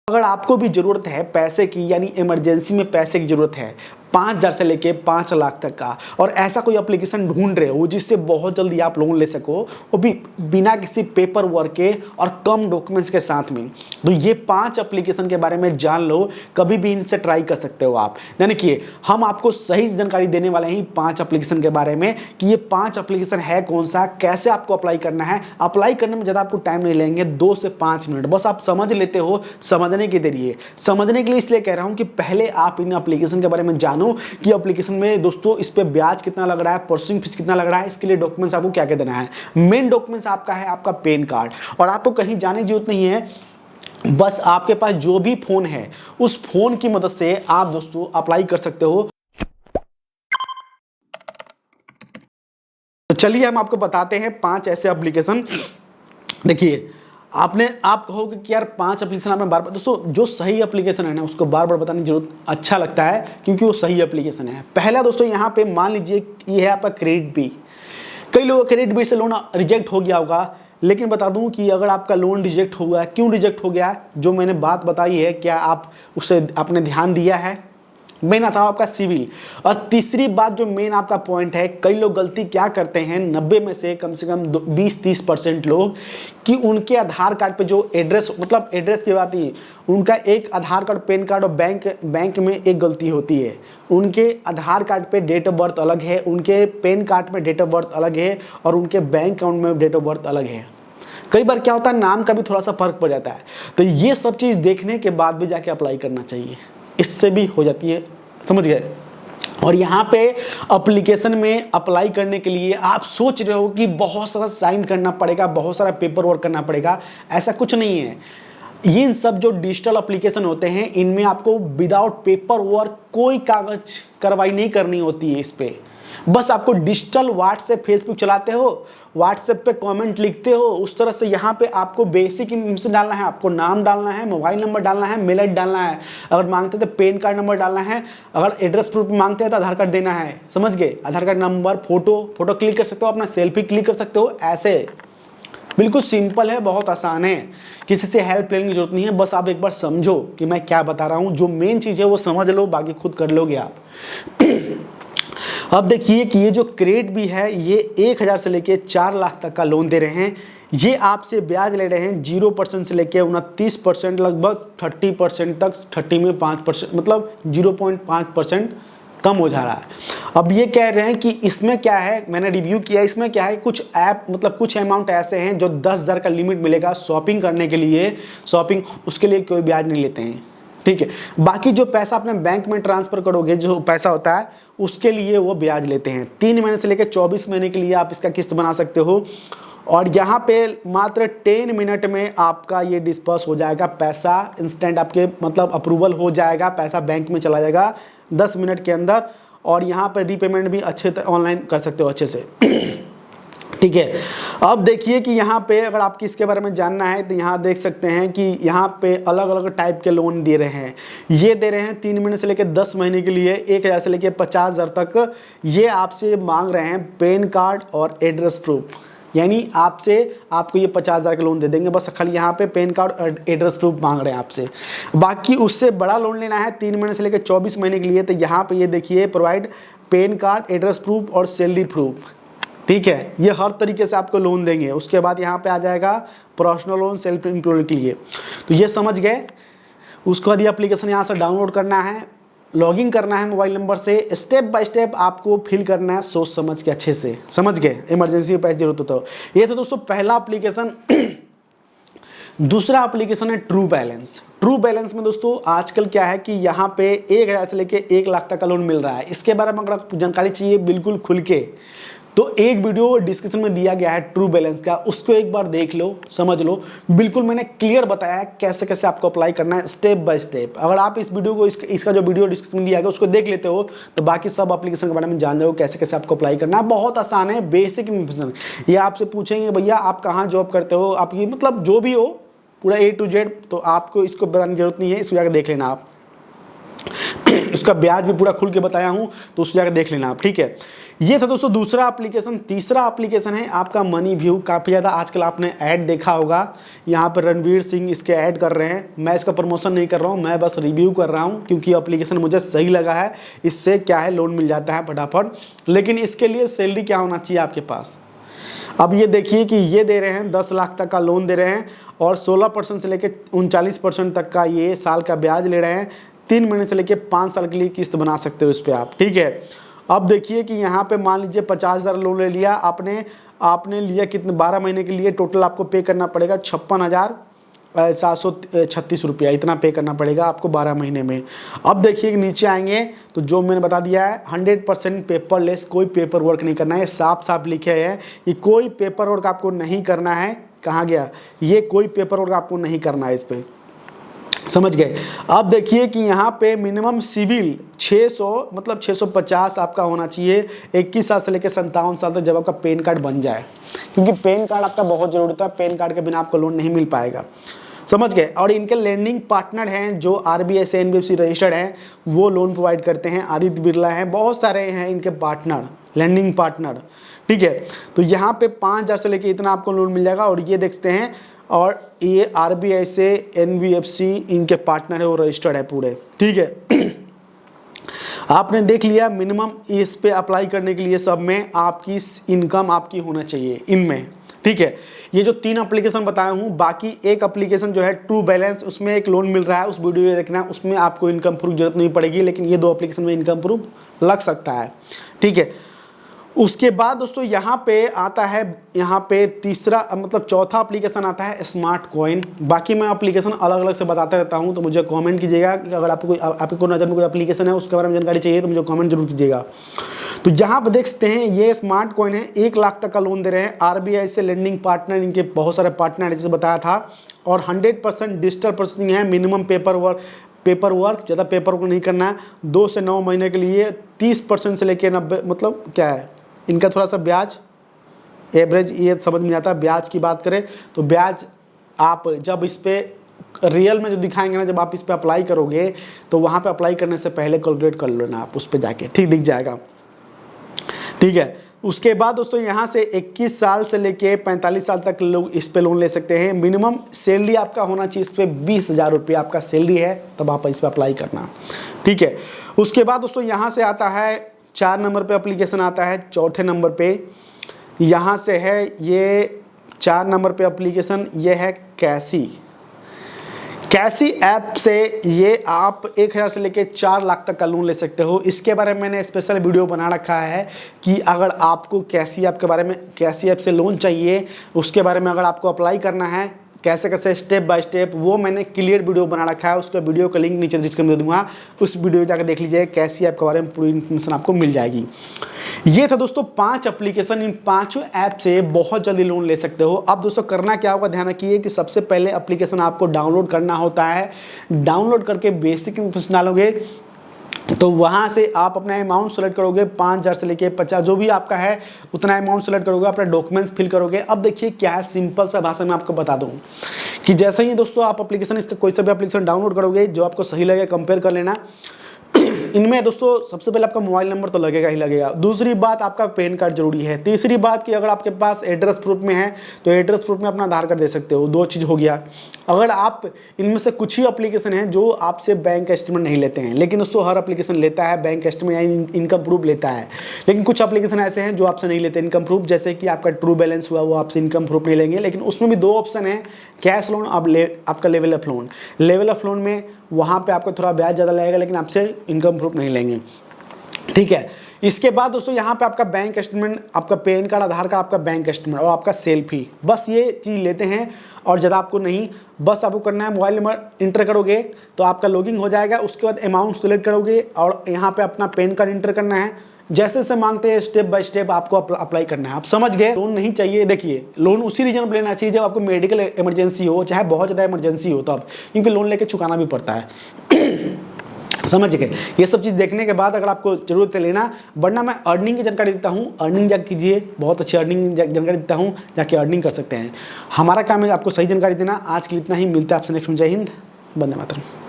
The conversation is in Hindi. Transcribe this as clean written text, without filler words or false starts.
अगर आपको भी ज़रूरत है पैसे की, यानी इमरजेंसी में पैसे की ज़रूरत है 5,000 से लेके 5 लाख तक का, और ऐसा कोई एप्लीकेशन ढूंढ रहे हो जिससे बहुत जल्दी आप लोन ले सको, वो भी बिना किसी पेपर वर्क के और कम डॉक्यूमेंट्स के साथ में, तो ये 5 एप्लीकेशन के बारे में जान लो। कभी भी इनसे ट्राई कर सकते हो आप। यानी कि हम आपको सही जानकारी देने वाले हैं 5 एप्लीकेशन के बारे में कि ये 5 एप्लीकेशन है कौन सा, कैसे आपको अप्लाई करना है। अप्लाई करने में ज़्यादा आपको टाइम नहीं लेंगे, 2 से 5 मिनट बस आप समझ लेते हो। समझने के जरिए, समझने के लिए इसलिए कह रहा हूं कि पहले आप इन एप्लीकेशन के बारे में जानो कि एप्लीकेशन में दोस्तों इस पे ब्याज कितना लग रहा है, प्रोसेसिंग फीस कितना लग रहा है, इसके लिए डॉक्यूमेंट्स आपको क्या क्या देना है। मेन डॉक्यूमेंट्स आपका है आपका पैन कार्ड, और आपको कहीं जाने की जरूरत नहीं है। बस आपके पास जो भी फोन है उस फोन की मदद से आप दोस्तों अप्लाई कर सकते हो। तो चलिए हम आपको बताते हैं 5 ऐसे एप्लीकेशन। देखिए, आप कहोगे कि यार 5 एप्लीकेशन आपने बार बार, दोस्तों जो सही एप्लीकेशन है ना उसको बार बार बताने की जरूरत अच्छा लगता है क्योंकि वो सही एप्लीकेशन है। पहला दोस्तों यहाँ पे मान लीजिए ये है आपका क्रेडिट बी। कई लोगों क्रेडिट बी से लोन रिजेक्ट हो गया होगा, लेकिन बता दूं कि अगर आपका लोन रिजेक्ट हुआ, क्यों रिजेक्ट हो गया, जो मैंने बात बताई है, क्या आप उसे आपने ध्यान दिया है। मेन आता है आपका सिविल। और तीसरी बात जो मेन आपका पॉइंट है, कई लोग गलती क्या करते हैं, 90 में से कम 20-30% लोग, कि उनके आधार कार्ड पे जो एड्रेस, मतलब एड्रेस की बात ही, उनका एक आधार कार्ड, पैन कार्ड और बैंक में एक गलती होती है। उनके आधार कार्ड पे डेट ऑफ बर्थ अलग है, उनके पैन कार्ड में डेट ऑफ बर्थ अलग है, और उनके बैंक अकाउंट में डेट ऑफ बर्थ अलग है। कई बार क्या होता है, नाम का भी थोड़ा सा फर्क पड़ जाता है। तो ये सब चीज़ देखने के बाद भी जाके अप्लाई करना चाहिए, इससे भी हो जाती है। समझ गए। और यहाँ पे एप्लीकेशन में अप्लाई करने के लिए आप सोच रहे हो कि बहुत सारा साइन करना पड़ेगा, बहुत सारा पेपर वर्क करना पड़ेगा, ऐसा कुछ नहीं है। ये सब जो डिजिटल एप्लीकेशन होते हैं इनमें आपको विदाउट पेपर वर्क कोई कागज कार्रवाई नहीं करनी होती है। इस पे बस आपको डिजिटल व्हाट्सएप, फेसबुक चलाते हो, व्हाट्सएप पे कमेंट लिखते हो, उस तरह से यहाँ पे आपको बेसिक इन्फॉर्मेशन डालना है। आपको नाम डालना है, मोबाइल नंबर डालना है, मेल आईडी डालना है, अगर मांगते तो पैन कार्ड नंबर डालना है, अगर एड्रेस प्रूफ मांगते हैं तो आधार कार्ड देना है। समझ गए। आधार कार्ड नंबर, फोटो क्लिक कर सकते हो, अपना सेल्फी क्लिक कर सकते हो। ऐसे बिल्कुल सिंपल है, बहुत आसान है, किसी से हेल्प लेने की जरूरत नहीं है। बस आप एक बार समझो कि मैं क्या बता रहा हूँ, जो मेन चीज़ है वो समझ लो, बाकी खुद कर लोगे आप। अब देखिए कि ये जो क्रेडिट भी है, ये 1,000 से लेके 4 लाख तक का लोन दे रहे हैं। ये आपसे ब्याज ले रहे हैं 0% से लेके 29%, लगभग 30% तक, 30 में 5%, मतलब 0.5% कम हो जा रहा है। अब ये कह रहे हैं कि इसमें क्या है, मैंने रिव्यू किया, इसमें क्या है, कुछ ऐप, मतलब कुछ अमाउंट ऐसे हैं जो 10,000 का लिमिट मिलेगा शॉपिंग करने के लिए, शॉपिंग, उसके लिए कोई ब्याज नहीं लेते हैं। ठीक है। बाकी जो पैसा अपने बैंक में ट्रांसफर करोगे, जो पैसा होता है, उसके लिए वो ब्याज लेते हैं। 3 महीने से लेकर 24 महीने के लिए आप इसका किस्त बना सकते हो। और यहाँ पे मात्र 10 मिनट में आपका ये डिस्पर्स हो जाएगा, पैसा इंस्टेंट आपके मतलब अप्रूवल हो जाएगा, पैसा बैंक में चला जाएगा 10 मिनट के अंदर। और यहाँ पे रीपेमेंट भी अच्छे ऑनलाइन कर सकते हो अच्छे से। ठीक है। अब देखिए कि यहाँ पे अगर आपको इसके बारे में जानना है तो यहाँ देख सकते हैं कि यहाँ पे अलग अलग टाइप के लोन दे रहे हैं। ये दे रहे हैं 3 महीने से लेकर 10 महीने के लिए 1,000 से लेकर 50,000 तक। ये आपसे मांग रहे हैं पैन कार्ड और एड्रेस प्रूफ, यानी आपसे आपको ये 50,000 का लोन दे देंगे, बस खाली यहाँ पे पैन कार्ड और एड्रेस प्रूफ मांग रहे हैं आपसे। बाकी उससे बड़ा लोन लेना है 3 महीने से लेकर 24 महीने के लिए, तो यहाँ पे ये देखिए provide pan card, address proof और सैलरी प्रूफ। ठीक है, ये हर तरीके से आपको लोन देंगे। उसके बाद यहाँ पे आ जाएगा पर्सनल लोन सेल्फ एम्प्लॉयड के लिए। तो ये समझ गए। उसके बाद ये एप्लीकेशन यहाँ से डाउनलोड करना है, लॉगिन करना है मोबाइल नंबर से, स्टेप बाय स्टेप आपको फिल करना है सोच समझ के अच्छे से। समझ गए। इमरजेंसी में पैसे जरूरत हो तो ये था दोस्तों पहला एप्लीकेशन। दूसरा एप्लीकेशन है ट्रू बैलेंस। ट्रू बैलेंस में दोस्तों आजकल क्या है कि यहाँ पे 1,000 से लेके 1 लाख तक का लोन मिल रहा है। इसके बारे में अगर आपको जानकारी चाहिए बिल्कुल खुल के, तो एक वीडियो डिस्क्रिप्शन में दिया गया है ट्रू बैलेंस का, उसको एक बार देख लो, समझ लो। बिल्कुल मैंने क्लियर बताया है कैसे कैसे आपको अप्लाई करना है स्टेप बाय स्टेप। अगर आप इस वीडियो को इसका जो वीडियो डिस्क्रिप्शन में दिया गया उसको देख लेते हो तो बाकी सब एप्लीकेशन के बारे में जान जाओ कैसे कैसे आपको अप्लाई करना है। बहुत आसान है, बेसिक इन्फॉर्मेशन। ये आपसे पूछेंगे भैया आप कहाँ जॉब करते हो, आपकी मतलब जो भी हो पूरा A to Z, तो आपको इसको बताने की जरूरत नहीं है, इसको जाकर देख लेना आप। उसका ब्याज भी पूरा खुल के बताया हूँ, तो उस जाकर देख लेना आप, ठीक है। ये था दोस्तों दूसरा एप्लीकेशन। तीसरा एप्लीकेशन है आपका मनी व्यू। काफ़ी ज़्यादा आजकल आपने ऐड देखा होगा, यहाँ पर रणवीर सिंह इसके ऐड कर रहे हैं। मैं इसका प्रमोशन नहीं कर रहा हूँ, मैं बस रिव्यू कर रहा हूँ, क्योंकि एप्लीकेशन मुझे सही लगा है। इससे क्या है, लोन मिल जाता है फटाफट, लेकिन इसके लिए सैलरी क्या होना चाहिए आपके पास। अब ये देखिए कि ये दे रहे हैं 10 लाख तक का लोन दे रहे हैं, और 16% से लेकर 39% तक का ये साल का ब्याज ले रहे हैं। 3 महीने से लेकर 5 साल के लिए किस्त बना सकते हो इस पर आप, ठीक है। अब देखिए कि यहाँ पे मान लीजिए 50,000 लोन ले लिया आपने लिया कितने, 12 महीने के लिए टोटल आपको पे करना पड़ेगा 56,736 रुपया, इतना पे करना पड़ेगा आपको 12 महीने में। अब देखिए नीचे आएंगे तो जो मैंने बता दिया है 100% पेपरलेस, कोई पेपर वर्क नहीं करना है। साफ साफ लिखे है कि कोई पेपर वर्क आपको नहीं करना है। कहाँ गया ये, कोई पेपर वर्क आपको नहीं करना है इस पर, समझ गए। अब देखिए कि यहाँ पे मिनिमम सिविल 600 मतलब 650 आपका होना चाहिए 21 साल से लेकर 57 साल तक, जब आपका पैन कार्ड बन जाए, क्योंकि पैन कार्ड आपका बहुत जरूरी होता है। पैन कार्ड के बिना आपको लोन नहीं मिल पाएगा, समझ गए। और इनके लैंडिंग पार्टनर हैं जो RBI से NBFC रजिस्टर्ड हैं, वो लोन प्रोवाइड करते हैं। आदित्य बिरला हैं, बहुत सारे हैं इनके पार्टनर, लैंडिंग पार्टनर, ठीक है। तो यहाँ पे 5,000 से लेके इतना आपको लोन मिल जाएगा। और ये देखते हैं, और ये RBI से NBFC इनके पार्टनर है, वो रजिस्टर्ड है पूरे, ठीक है। आपने देख लिया मिनिमम इस पे अप्लाई करने के लिए सब में आपकी इनकम आपकी होना चाहिए इनमें, ठीक है। ये जो 3 एप्लीकेशन बताया हूँ, बाकी एक एप्लीकेशन जो है ट्रू बैलेंस, उसमें एक लोन मिल रहा है, उस वीडियो देखना, उसमें आपको इनकम प्रूफ जरूरत नहीं पड़ेगी, लेकिन ये 2 एप्लीकेशन में इनकम प्रूफ लग सकता है, ठीक है। उसके बाद दोस्तों यहाँ पे आता है, यहाँ पे तीसरा मतलब चौथा एप्लीकेशन आता है स्मार्ट कॉइन। बाकी मैं एप्लीकेशन अलग अलग से बताता रहता हूँ, तो मुझे कमेंट कीजिएगा कि अगर आपको नज़र में कोई एप्लीकेशन है उसके बारे में जानकारी चाहिए तो मुझे कमेंट जरूर कीजिएगा। तो यहाँ पर देख सकते हैं ये स्मार्ट कॉइन है, 1 लाख तक का लोन दे रहे हैं। RBI से लेंडिंग पार्टनर, इनके बहुत सारे पार्टनर है जैसे बताया था, और 100% डिजिटल प्रोसेसिंग है। मिनिमम पेपर वर्क ज़्यादा पेपर वर्क नहीं करना है। 2 से 9 महीने के लिए 30% से लेकर 90, मतलब क्या है इनका थोड़ा सा ब्याज एवरेज ये समझ में आता है। ब्याज की बात करें तो ब्याज आप जब इस पे रियल में जो दिखाएंगे ना, जब आप इस पे अप्लाई करोगे तो वहाँ पे अप्लाई करने से पहले कैलकुलेट कर लेना आप उस पे जाके, ठीक दिख जाएगा, ठीक है। उसके बाद दोस्तों यहाँ से 21 साल से लेके 45 साल तक लोग इस पे लोन ले सकते हैं। मिनिमम सैलरी आपका होना चाहिए इस पे 20,000 रुपये आपका सैलरी है, तब आप इस पे अप्लाई करना, ठीक है। उसके बाद दोस्तों यहाँ से आता है 4 नंबर पे एप्लीकेशन आता है, चौथे नंबर पे यहाँ से है ये 4 नंबर पे एप्लीकेशन, ये है कैसी ऐप से ये आप 1,000 से लेकर 4 लाख तक का लोन ले सकते हो। इसके बारे में मैंने स्पेशल वीडियो बना रखा है कि अगर आपको कैसी ऐप के बारे में, कैसी ऐप से लोन चाहिए, उसके बारे में अगर आपको अप्लाई करना है कैसे कैसे स्टेप बाय स्टेप, वो मैंने क्लियर वीडियो बना रखा है। उसका वीडियो का लिंक नीचे डिस्क्रिप्शन में दे दूंगा, उस वीडियो जाकर देख लीजिए, कैसी ऐप के बारे में पूरी इन्फॉर्मेशन आपको मिल जाएगी। ये था दोस्तों 5 एप्लीकेशन, इन 5 ऐप से बहुत जल्दी लोन ले सकते हो। अब दोस्तों करना क्या होगा, ध्यान रखिए कि सबसे पहले एप्लीकेशन आपको डाउनलोड करना होता है। डाउनलोड करके बेसिक इन्फॉर्मेशन डालोगे तो वहाँ से आप अपना अमाउंट सेलेक्ट करोगे, 5,000 से लेके 50 जो भी आपका है उतना अमाउंट सेलेक्ट करोगे, अपना डॉक्यूमेंट्स फिल करोगे। अब देखिए क्या है, सिंपल सा भाषा में आपको बता दूं कि जैसे ही दोस्तों आप एप्लीकेशन, इसका कोई सा भी एप्लीकेशन डाउनलोड करोगे, जो आपको सही लगे कंपेयर कर लेना। इनमें दोस्तों सबसे पहले आपका मोबाइल नंबर तो लगेगा ही लगेगा। दूसरी बात आपका पैन कार्ड जरूरी है। तीसरी बात कि अगर आपके पास एड्रेस प्रूफ में है तो एड्रेस प्रूफ में अपना आधार कार्ड दे सकते हो। 2 चीज़ हो गया। अगर आप इनमें से कुछ ही एप्लीकेशन हैं जो आपसे बैंक स्टेटमेंट नहीं लेते हैं, लेकिन दोस्तों हर एप्लीकेशन लेता है बैंक स्टेटमेंट या इनकम प्रूफ लेता है, लेकिन कुछ एप्लीकेशन ऐसे हैं जो आपसे नहीं लेते इनकम प्रूफ, जैसे कि आपका ट्रू बैलेंस हुआ, वो आपसे इनकम प्रूफ नहीं लेंगे। लेकिन उसमें भी 2 ऑप्शन है, कैश लोन, आपका level of loan. Level of loan में वहाँ पे आपको थोड़ा ब्याज ज़्यादा लगेगा, लेकिन आपसे इनकम प्रूफ नहीं लेंगे, ठीक है। इसके बाद दोस्तों यहाँ पे आपका बैंक स्टेटमेंट, आपका पैन कार्ड, आधार कार्ड, आपका बैंक स्टेटमेंट और आपका सेल्फी, बस ये चीज़ लेते हैं और ज़्यादा आपको नहीं। बस आपको करना है, मोबाइल नंबर इंटर करोगे तो आपका लॉगिन हो जाएगा। उसके बाद अमाउंट सेलेक्ट करोगे और यहाँ पे अपना पैन कार्ड इंटर करना है। जैसे से मांगते हैं स्टेप बाय स्टेप आपको अप्लाई करना है। आप समझ गए। लोन नहीं चाहिए, देखिए लोन उसी रीजन पर लेना चाहिए जब आपको मेडिकल इमरजेंसी हो, चाहे बहुत ज़्यादा इमरजेंसी हो तब, क्योंकि लोन लेके चुकाना भी पड़ता है। समझ गए। ये सब चीज़ देखने के बाद अगर आपको जरूरत है लेना, वरना मैं अर्निंग की जानकारी देता हूँ, अर्निंग जाकर कीजिए, बहुत अच्छी अर्निंग जानकारी देता हूँ, जाके अर्निंग कर सकते हैं। हमारा काम है आपको सही जानकारी देना। आज के लिए इतना ही, मिलता है आपसे नेक्स्ट में। जय हिंद, वंदे मातरम।